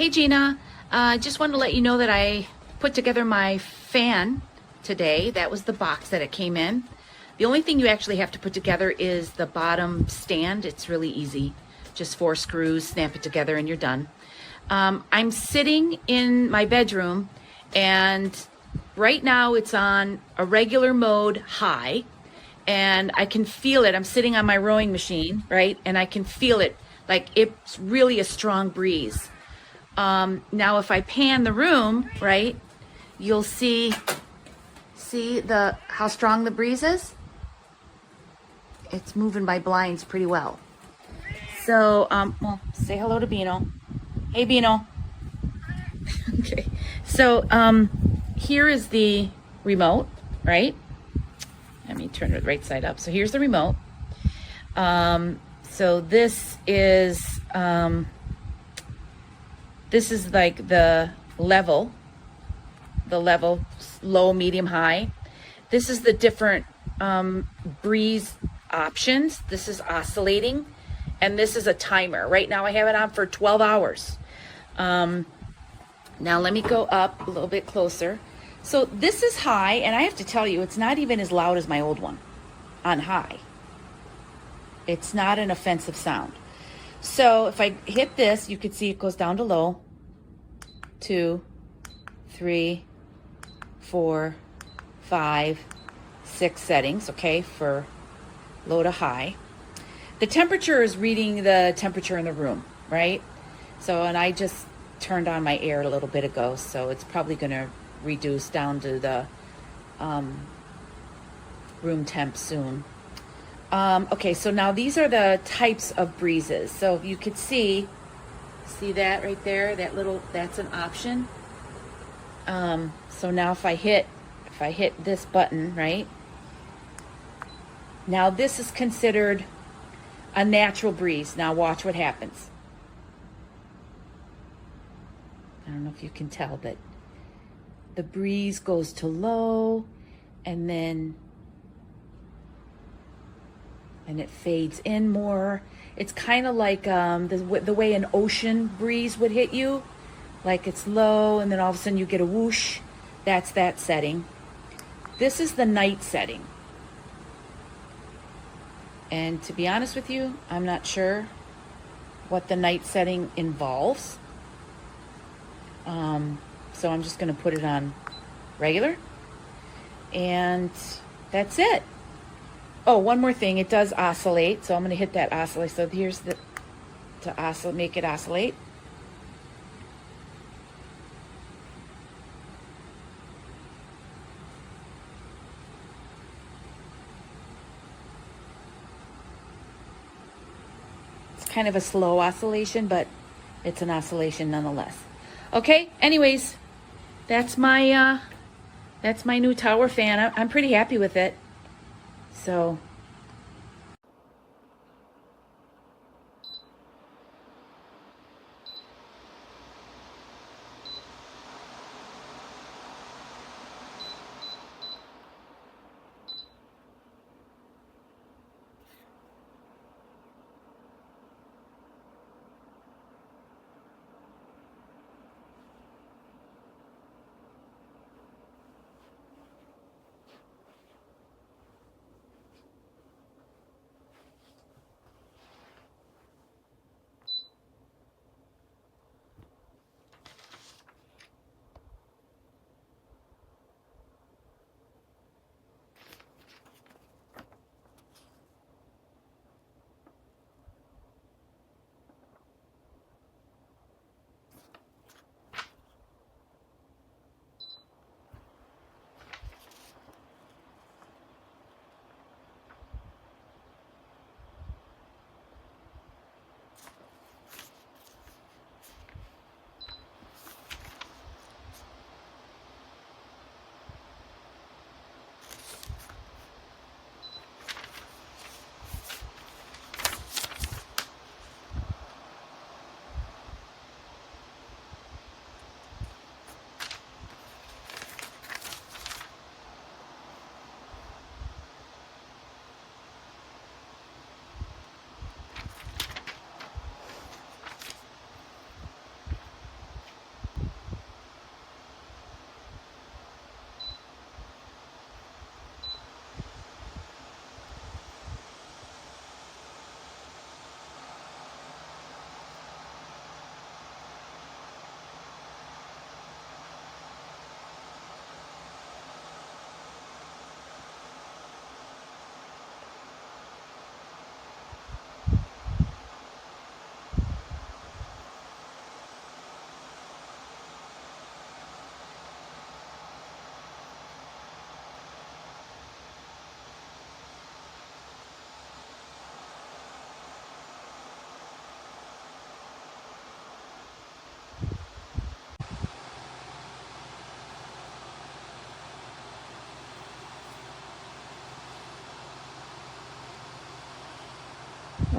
Hey Gina, just wanted to let you know that I put together my fan today. That was the box that it came in. The only thing you actually have to put together is the bottom stand. It's really easy. Just 4 screws, snap it together and you're done. I'm sitting in my bedroom and right now it's on a regular mode high and I can feel it. I'm sitting on my rowing machine, right? And I can feel it like it's really a strong breeze. Now if I pan the room, right, you'll see how strong the breeze is? It's moving my blinds pretty well. So, well, say hello to Beano. Hey, Beano. Okay. So, here is the remote, right? Let me turn it right side up. So here's the remote. So this is like the level, low, medium, high. This is the different breeze options. This is oscillating, and this is a timer. Right now I have it on for 12 hours. Now let me go up a little bit closer. So this is high, and I have to tell you, it's not even as loud as my old one on high. It's not an offensive sound. So if I hit this, you can see it goes down to low. 2, 3, 4, 5, 6 settings, okay, for low to high. The temperature is reading the temperature in the room, right? So, and I just turned on my air a little bit ago, so it's probably going to reduce down to the room temp soon. Okay, so now these are the types of breezes. So you could see that right there, that's an option. So now if I hit this button, right? Now this is considered a natural breeze. Now watch what happens. I don't know if you can tell, but the breeze goes to low and then it fades in more. It's kind of like the way an ocean breeze would hit you. Like it's low and then all of a sudden you get a whoosh. That's that setting. This is the night setting. And to be honest with you, I'm not sure what the night setting involves. So I'm just going to put it on regular. And that's it. Oh, one more thing. It does oscillate. So I'm going to hit that oscillate. So here's to make it oscillate. It's kind of a slow oscillation, but it's an oscillation nonetheless. Okay, anyways, that's my new tower fan. I'm pretty happy with it. So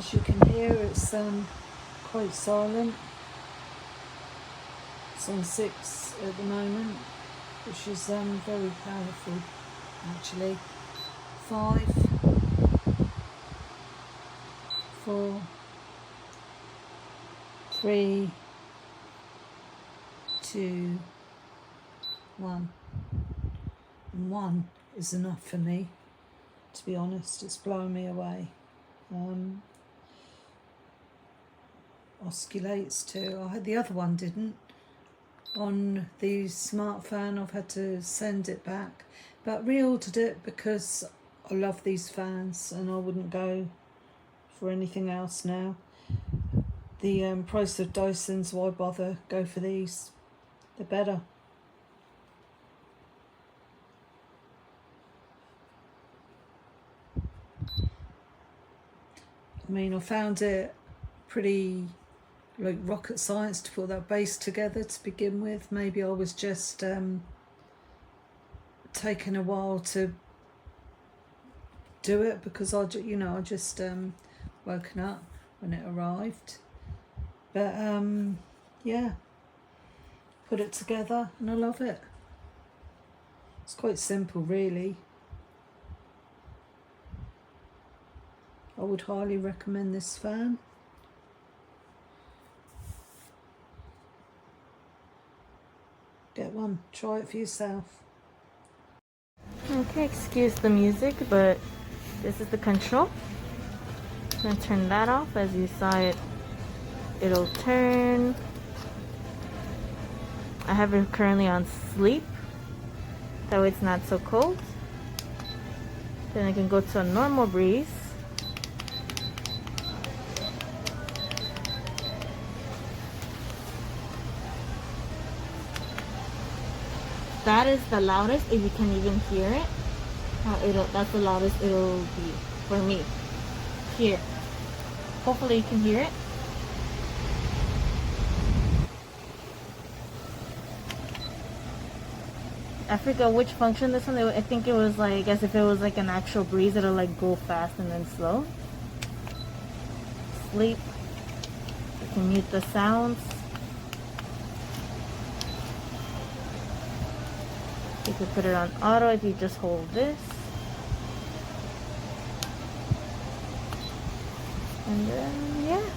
As you can hear, it's quite silent. It's on 6 at the moment, which is very powerful actually. 5, 4, 3, 2, 1. And 1 is enough for me, to be honest. It's blowing me away. Oscillates too. The other one didn't. On the smart fan, I've had to send it back, but reordered it because I love these fans and I wouldn't go for anything else now. The price of Dyson's, why bother? Go for these. They're better. I mean, I found it pretty like rocket science to put that base together to begin with. Maybe I was just taking a while to do it because I just woken up when it arrived. But yeah, put it together and I love it. It's quite simple, really. I would highly recommend this fan. Get one, try it for yourself. Okay, excuse the music, but this is the control. I'm gonna turn that off. As you saw it, it'll turn. I have it currently on sleep, that way it's not so cold. Then I can go to a normal breeze. That is the loudest, if you can even hear it. That's the loudest it'll be for me. Here. Hopefully you can hear it. I forgot which function this one. I think it was like, as if it was like an actual breeze, it'll like go fast and then slow. Sleep. You can mute the sounds. You can put it on auto if you just hold this. And then, yeah.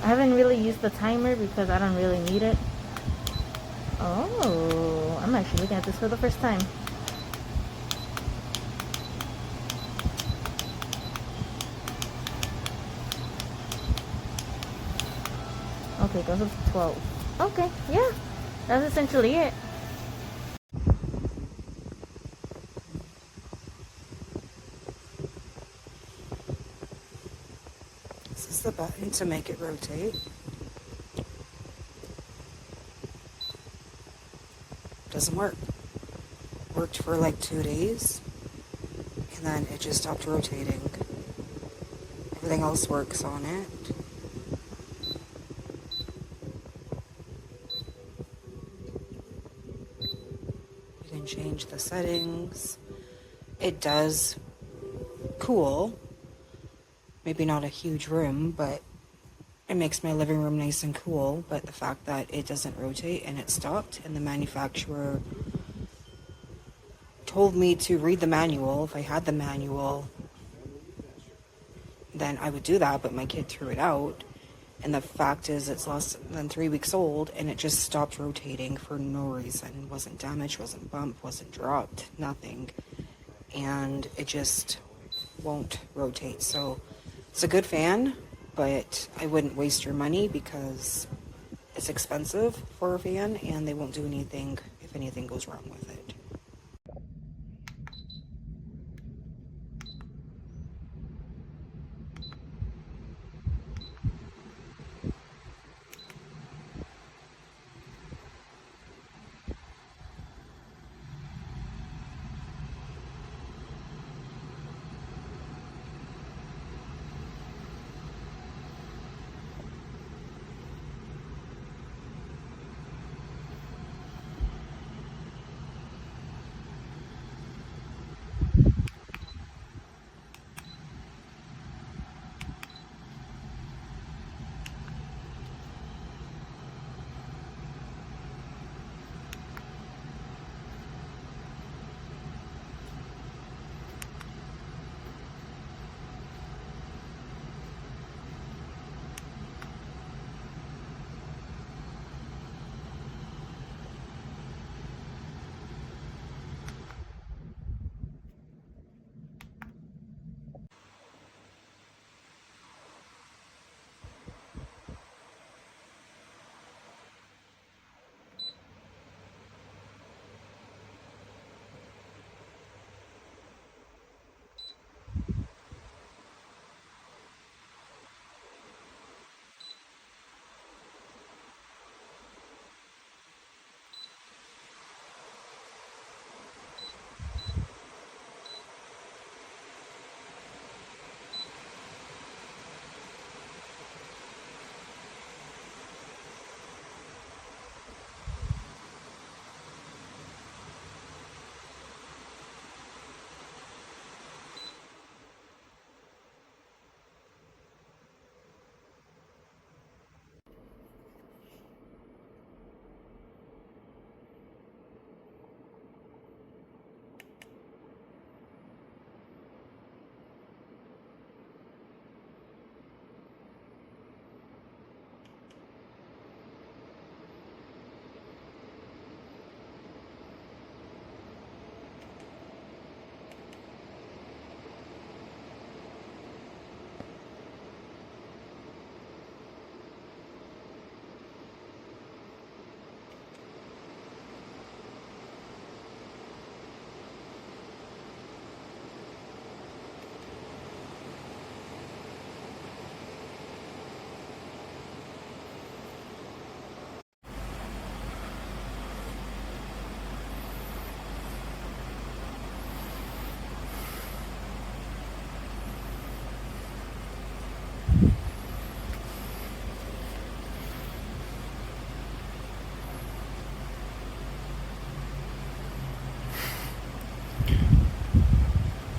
I haven't really used the timer because I don't really need it. Oh, I'm actually looking at this for the first time. Okay, goes up to 12. Okay, yeah. That's essentially it. This is the button to make it rotate. Doesn't work. Worked for like 2 days, and then it just stopped rotating. Everything else works on it. You can change the settings. It does cool. Maybe not a huge room, but it makes my living room nice and cool. But the fact that it doesn't rotate and it stopped, and the manufacturer told me to read the manual. If I had the manual, then I would do that, but my kid threw it out. And the fact is, it's less than 3 weeks old, and it just stopped rotating for no reason. Wasn't damaged, wasn't bumped, wasn't dropped, nothing. And it just won't rotate. So it's a good fan, but I wouldn't waste your money because it's expensive for a fan, and they won't do anything if anything goes wrong with it.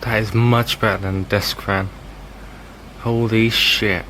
That is much better than the desk fan. Holy shit.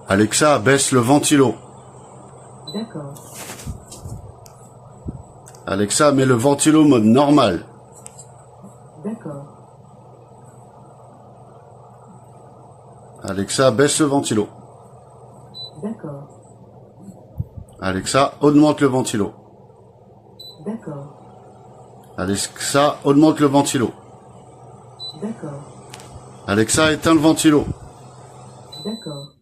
Alexa, baisse le ventilo. D'accord. Alexa, mets le ventilo mode normal. D'accord. Alexa, baisse le ventilo. D'accord. Alexa, augmente le ventilo. D'accord. Alexa, augmente le ventilo. D'accord. Alexa, éteins le ventilo. D'accord.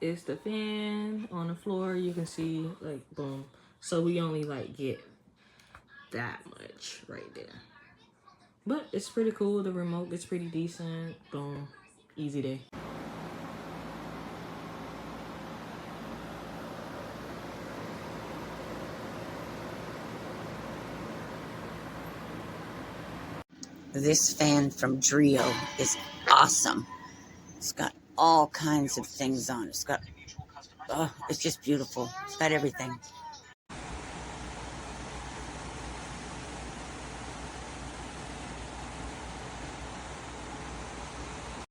is the fan on the floor. You can see, like, boom. So we only like get that much right there. But it's pretty cool. The remote is pretty decent. Boom. Easy day. This fan from Dreo is awesome. It's got all kinds of things on it. It's got, oh, it's just beautiful. It's got everything.